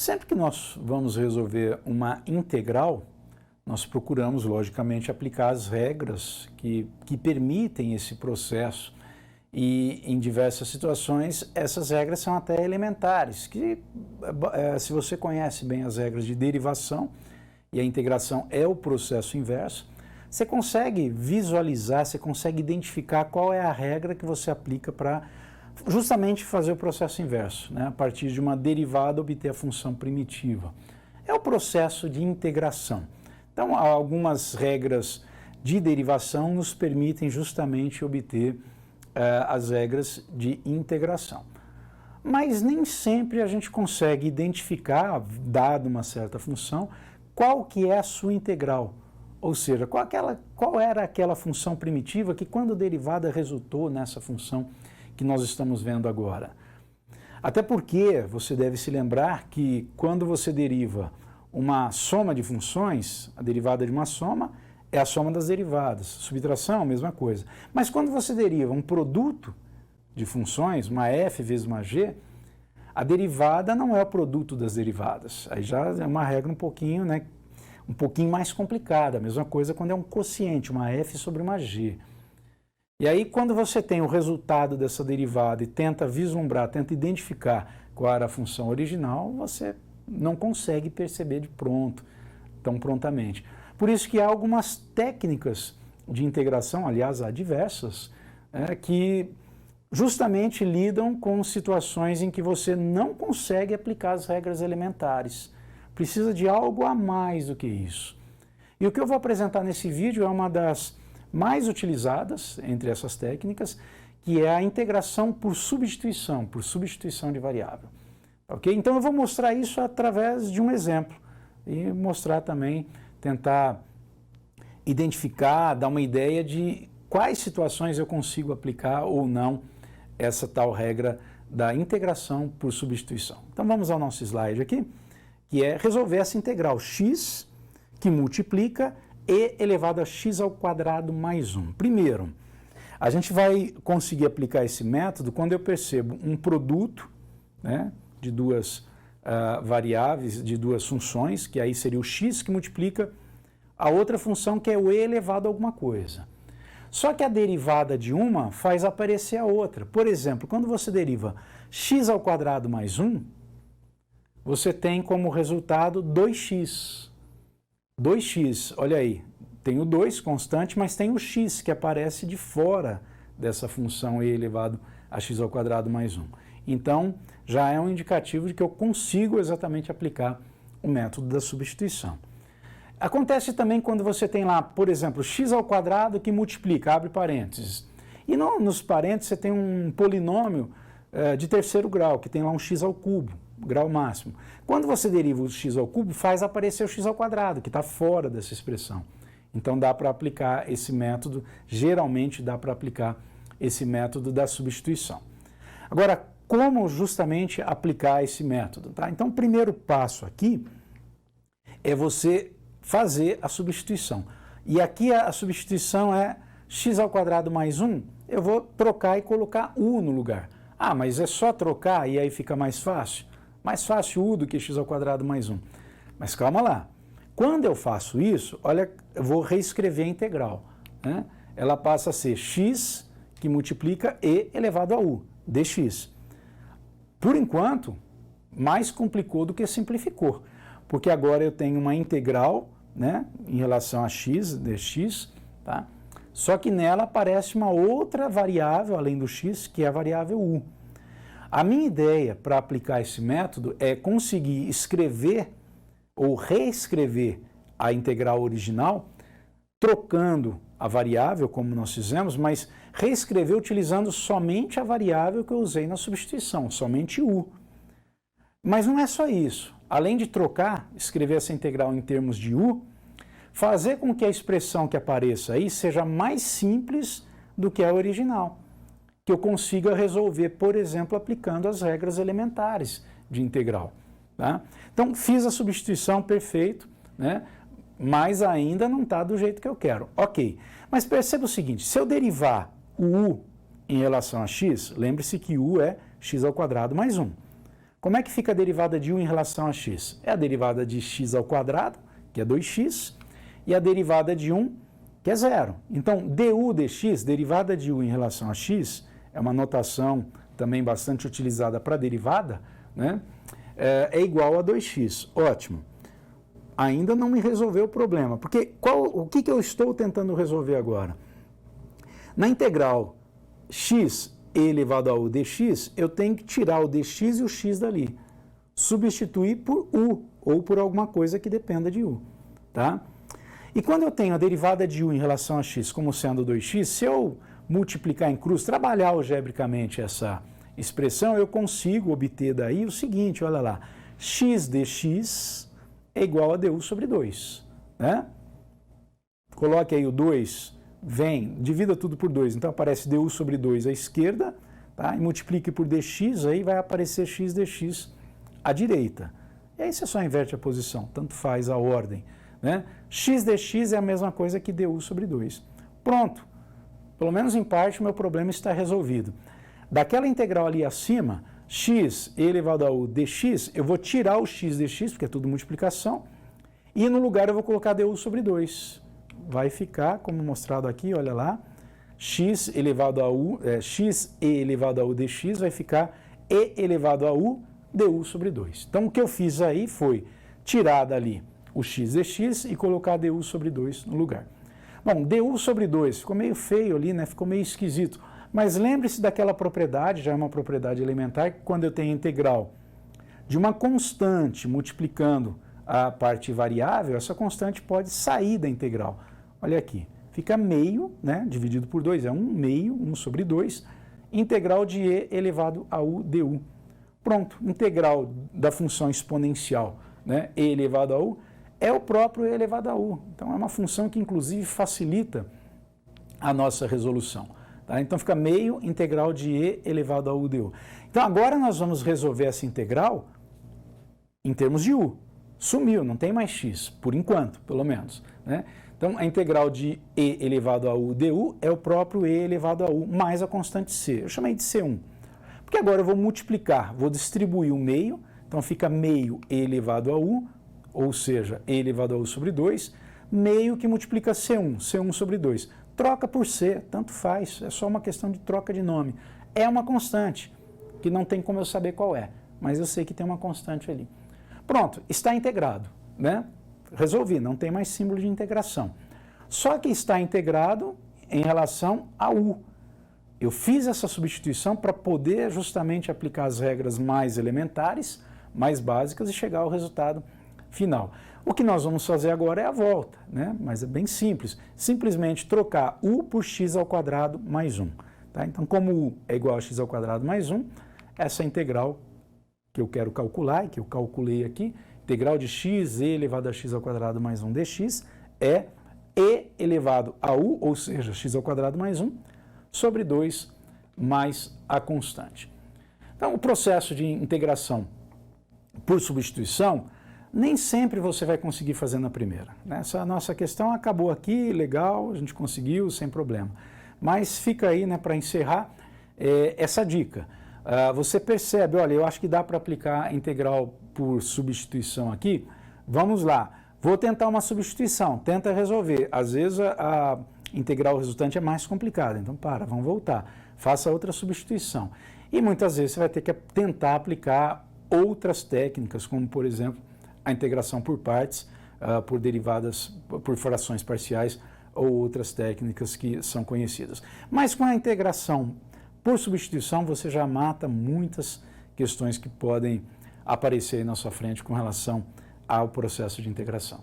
Sempre que nós vamos resolver uma integral, nós procuramos, logicamente, aplicar as regras que permitem esse processo. E, em diversas situações, essas regras são até elementares, que, se você conhece bem as regras de derivação, e a integração é o processo inverso, você consegue visualizar, você consegue identificar qual é a regra que você aplica para justamente fazer o processo inverso, né? A partir de uma derivada obter a função primitiva. É o processo de integração. Então, algumas regras de derivação nos permitem justamente obter as regras de integração. Mas nem sempre a gente consegue identificar, dada uma certa função, qual que é a sua integral. Ou seja, qual era aquela função primitiva que, quando derivada, resultou nessa função que nós estamos vendo agora. Até porque você deve se lembrar que, quando você deriva uma soma de funções, a derivada de uma soma é a soma das derivadas. Subtração, a mesma coisa. Mas quando você deriva um produto de funções, uma f vezes uma g, a derivada não é o produto das derivadas. Aí já é uma regra um pouquinho mais complicada. A mesma coisa quando é um quociente, uma f sobre uma g. E aí, quando você tem o resultado dessa derivada e tenta vislumbrar, tenta identificar qual era a função original, você não consegue perceber de pronto, tão prontamente. Por isso que há algumas técnicas de integração, aliás, há diversas, que justamente lidam com situações em que você não consegue aplicar as regras elementares. Precisa de algo a mais do que isso. E o que eu vou apresentar nesse vídeo é uma das mais utilizadas entre essas técnicas, que é a integração por substituição de variável. Ok? Então eu vou mostrar isso através de um exemplo e mostrar também, tentar identificar, dar uma ideia de quais situações eu consigo aplicar ou não essa tal regra da integração por substituição. Então vamos ao nosso slide aqui, que é resolver essa integral x que multiplica e elevado a x ao quadrado mais 1. Primeiro, a gente vai conseguir aplicar esse método quando eu percebo um produto, né, de duas variáveis, de duas funções, que aí seria o x que multiplica a outra função, que é o e elevado a alguma coisa. Só que a derivada de uma faz aparecer a outra. Por exemplo, quando você deriva x ao quadrado mais 1, você tem como resultado 2x. 2x, olha aí, tem o 2 constante, mas tem o x que aparece de fora dessa função e elevado a x ao quadrado mais 1. Então, já é um indicativo de que eu consigo exatamente aplicar o método da substituição. Acontece também quando você tem lá, por exemplo, x ao quadrado que multiplica, abre parênteses. E nos parênteses você tem um polinômio de terceiro grau, que tem lá um x ao cubo, grau máximo. Quando você deriva o x ao cubo, faz aparecer o x ao quadrado, que está fora dessa expressão. Então dá para aplicar esse método, geralmente dá para aplicar esse método da substituição. Agora, como justamente aplicar esse método? Tá? Então o primeiro passo aqui é você fazer a substituição. E aqui a substituição é x ao quadrado mais 1, eu vou trocar e colocar u no lugar. Ah, mas é só trocar e aí fica mais fácil? Mais fácil u do que x ao quadrado mais 1. Mas calma lá. Quando eu faço isso, olha, eu vou reescrever a integral, né? Ela passa a ser x que multiplica e elevado a u, dx. Por enquanto, mais complicou do que simplificou, porque agora eu tenho uma integral, né, em relação a x, dx, tá? Só que nela aparece uma outra variável, além do x, que é a variável u. A minha ideia para aplicar esse método é conseguir escrever ou reescrever a integral original, trocando a variável, como nós fizemos, mas reescrever utilizando somente a variável que eu usei na substituição, somente u. Mas não é só isso. Além de trocar, escrever essa integral em termos de u, fazer com que a expressão que apareça aí seja mais simples do que a original, que eu consiga resolver, por exemplo, aplicando as regras elementares de integral. Tá? Então, fiz a substituição, perfeito, né? Mas ainda não está do jeito que eu quero. Ok, mas perceba o seguinte, se eu derivar o u em relação a x, lembre-se que u é x ao quadrado mais 1. Como é que fica a derivada de 1 em relação a x? É a derivada de x ao quadrado, que é 2x, e a derivada de 1, que é 0. Então, du dx, derivada de 1 em relação a x, é uma notação também bastante utilizada para derivada, né? É igual a 2x. Ótimo. Ainda não me resolveu o problema, porque o que eu estou tentando resolver agora? Na integral x e elevado a u dx, eu tenho que tirar o dx e o x dali. Substituir por u, ou por alguma coisa que dependa de u. Tá? E quando eu tenho a derivada de u em relação a x como sendo 2x, se eu multiplicar em cruz, trabalhar algebricamente essa expressão, eu consigo obter daí o seguinte, olha lá, x dx é igual a du sobre 2. Né? Coloque aí o 2, divida tudo por 2, então aparece du sobre 2 à esquerda, tá? E multiplique por dx, aí vai aparecer x dx à direita. E aí você só inverte a posição, tanto faz a ordem. Né? X dx é a mesma coisa que du sobre 2. Pronto, pelo menos em parte o meu problema está resolvido. Daquela integral ali acima, x elevado a u dx, eu vou tirar o x dx, porque é tudo multiplicação, e no lugar eu vou colocar du sobre 2. Vai ficar, como mostrado aqui, olha lá, x elevado a u, x e elevado a u dx vai ficar e elevado a u du sobre 2. Então o que eu fiz aí foi tirar dali o x dx e colocar du sobre 2 no lugar. Bom, du sobre 2 ficou meio feio ali, né? Ficou meio esquisito. Mas lembre-se daquela propriedade, já é uma propriedade elementar, que quando eu tenho integral de uma constante multiplicando a parte variável, essa constante pode sair da integral. Olha aqui, fica meio, né, dividido por 2, é 1 meio, 1 sobre 2, integral de e elevado a u du. Pronto, integral da função exponencial, né, e elevado a u, é o próprio e elevado a u. Então é uma função que inclusive facilita a nossa resolução. Tá? Então fica meio integral de e elevado a u du. Então agora nós vamos resolver essa integral em termos de u. Sumiu, não tem mais x, por enquanto, pelo menos. Né? Então a integral de e elevado a u du é o próprio e elevado a u mais a constante c. Eu chamei de c1. Porque agora eu vou multiplicar, vou distribuir o meio, então fica meio e elevado a u, ou seja, e elevado a u sobre 2, meio que multiplica c1, c1 sobre 2. Troca por c, tanto faz, é só uma questão de troca de nome. É uma constante, que não tem como eu saber qual é, mas eu sei que tem uma constante ali. Pronto, está integrado, né? Resolvi, não tem mais símbolo de integração. Só que está integrado em relação a u. Eu fiz essa substituição para poder justamente aplicar as regras mais elementares, mais básicas e chegar ao resultado final. O que nós vamos fazer agora é a volta, né? Mas é bem simples. Simplesmente trocar u por x ao quadrado mais 1. Tá? Então, como u é igual a x ao quadrado mais 1, essa integral que eu quero calcular, e que eu calculei aqui, integral de x e elevado a x ao quadrado mais 1 dx, é e elevado a u, ou seja, x ao quadrado mais 1, sobre 2 mais a constante. Então, o processo de integração por substituição, nem sempre você vai conseguir fazer na primeira. Essa nossa questão acabou aqui, legal, a gente conseguiu, sem problema. Mas fica aí, né, para encerrar, essa dica. Você percebe, olha, eu acho que dá para aplicar a integral por substituição aqui. Vamos lá, vou tentar uma substituição, tenta resolver. Às vezes a integral resultante é mais complicada, então vamos voltar. Faça outra substituição. E muitas vezes você vai ter que tentar aplicar outras técnicas, como por exemplo, a integração por partes, por derivadas, por frações parciais ou outras técnicas que são conhecidas. Mas com a integração por substituição, você já mata muitas questões que podem aparecer aí na sua frente com relação ao processo de integração.